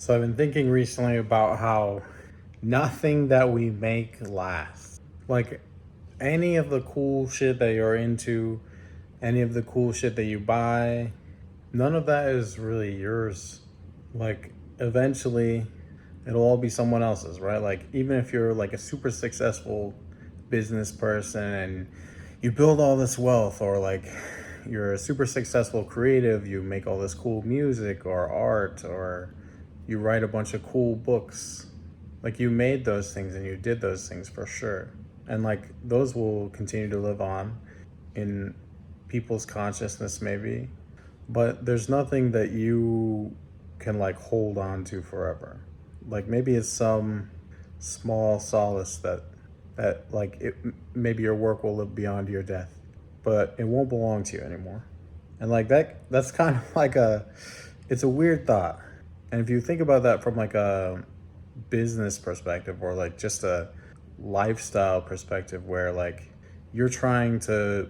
So I've been thinking recently about how nothing that we make lasts. Like any of the cool shit that you're into, any of the cool shit that you buy, none of that is really yours. Like eventually it'll all be someone else's, right? Like even if you're like a super successful business person and you build all this wealth, or like you're a super successful creative, you make all this cool music or art, or you write a bunch of cool books, like you made those things and you did those things for sure, and like those will continue to live on in people's consciousness maybe, but there's nothing that you can like hold on to forever. Like maybe it's some small solace that like it, maybe your work will live beyond your death, but it won't belong to you anymore. And like that's kind of like a, it's a weird thought. And if you think about that from like a business perspective, or like just a lifestyle perspective, where like you're trying to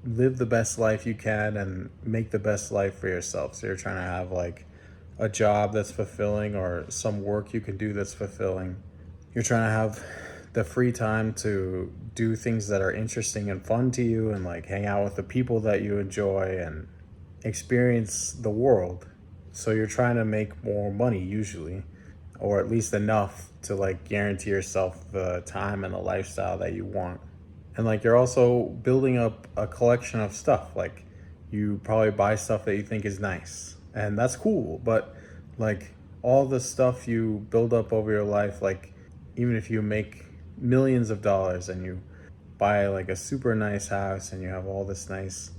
live the best life you can and make the best life for yourself. So you're trying to have like a job that's fulfilling, or some work you can do that's fulfilling. You're trying to have the free time to do things that are interesting and fun to you, and like hang out with the people that you enjoy and experience the world. So you're trying to make more money usually, or at least enough to like guarantee yourself the time and the lifestyle that you want. And like you're also building up a collection of stuff. Like you probably buy stuff that you think is nice, and that's cool, but like all the stuff you build up over your life, like even if you make millions of dollars and you buy like a super nice house and you have all this nice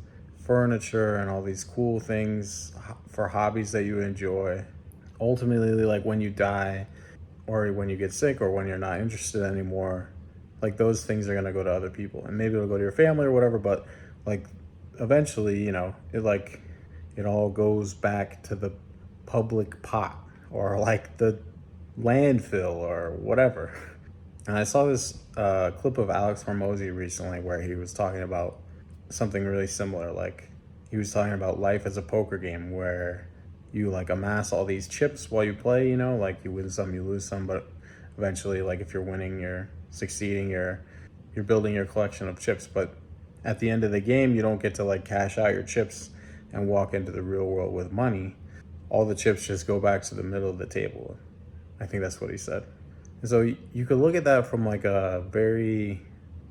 furniture and all these cool things for hobbies that you enjoy, ultimately like when you die, or when you get sick, or when you're not interested anymore, like those things are going to go to other people, and maybe it'll go to your family or whatever, but like eventually, it like it all goes back to the public pot, or like the landfill or whatever. And I saw this clip of Alex Hormozy recently where he was talking about something really similar. Like he was talking about life as a poker game where you like amass all these chips while you play, like you win some, you lose some, but eventually like if you're winning, you're succeeding, you're building your collection of chips. But at the end of the game, you don't get to like cash out your chips and walk into the real world with money. All the chips just go back to the middle of the table. I think that's what he said. And so you could look at that from like a very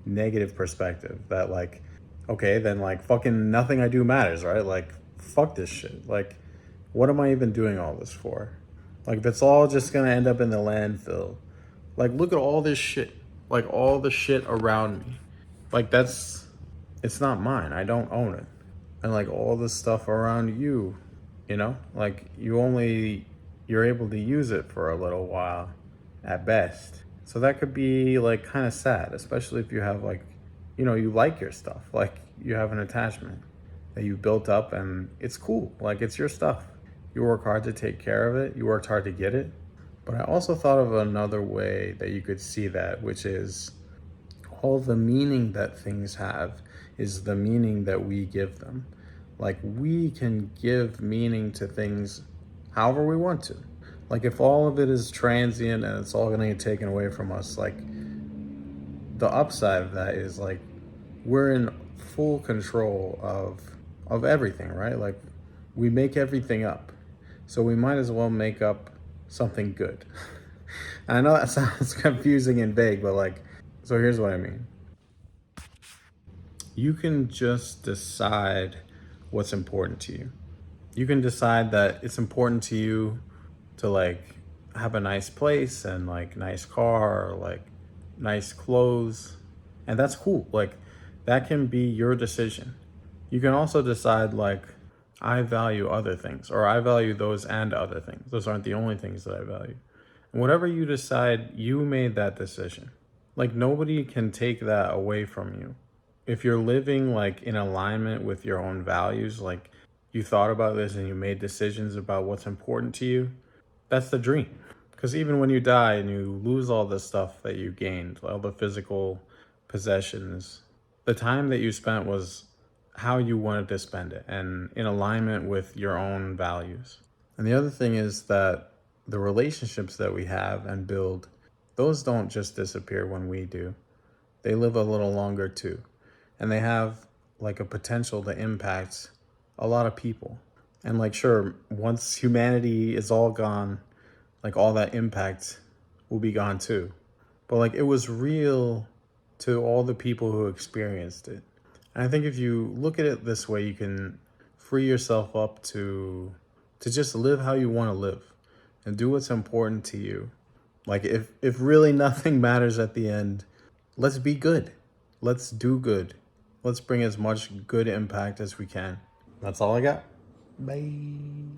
negative perspective, that like, okay, then like fucking nothing I do matters, right? Like fuck this shit. Like what am I even doing all this for? Like that's all just gonna end up in the landfill. Like look at all this shit. Like all the shit around me. Like it's not mine. I don't own it. And like all the stuff around you, like you're able to use it for a little while at best. So that could be like kind of sad, especially if you have like, you like your stuff. Like you have an attachment that you built up and it's cool. Like it's your stuff. You work hard to take care of it. You worked hard to get it. But I also thought of another way that you could see that, which is all the meaning that things have is the meaning that we give them. Like we can give meaning to things however we want to. Like if all of it is transient and it's all going to get taken away from us, like the upside of that is like we're in full control of everything, right? Like we make everything up. So we might as well make up something good. And I know that sounds confusing and vague, but like, so here's what I mean. You can just decide what's important to you. You can decide that it's important to you to like have a nice place and like nice car, or like nice clothes. And that's cool. Like that can be your decision. You can also decide like I value other things, or I value those and other things. Those aren't the only things that I value. And whatever you decide, you made that decision. Like nobody can take that away from you. If you're living like in alignment with your own values, like you thought about this and you made decisions about what's important to you, that's the dream. Because even when you die and you lose all the stuff that you gained, all the physical possessions, the time that you spent was how you wanted to spend it and in alignment with your own values. And the other thing is that the relationships that we have and build, those don't just disappear when we do. They live a little longer too. And they have like a potential to impact a lot of people. And like, sure, once humanity is all gone, like all that impact will be gone too. But like, it was real to all the people who experienced it. And I think if you look at it this way, you can free yourself up to just live how you want to live and do what's important to you. Like if really nothing matters at the end, let's be good. Let's do good. Let's bring as much good impact as we can. That's all I got. Bye.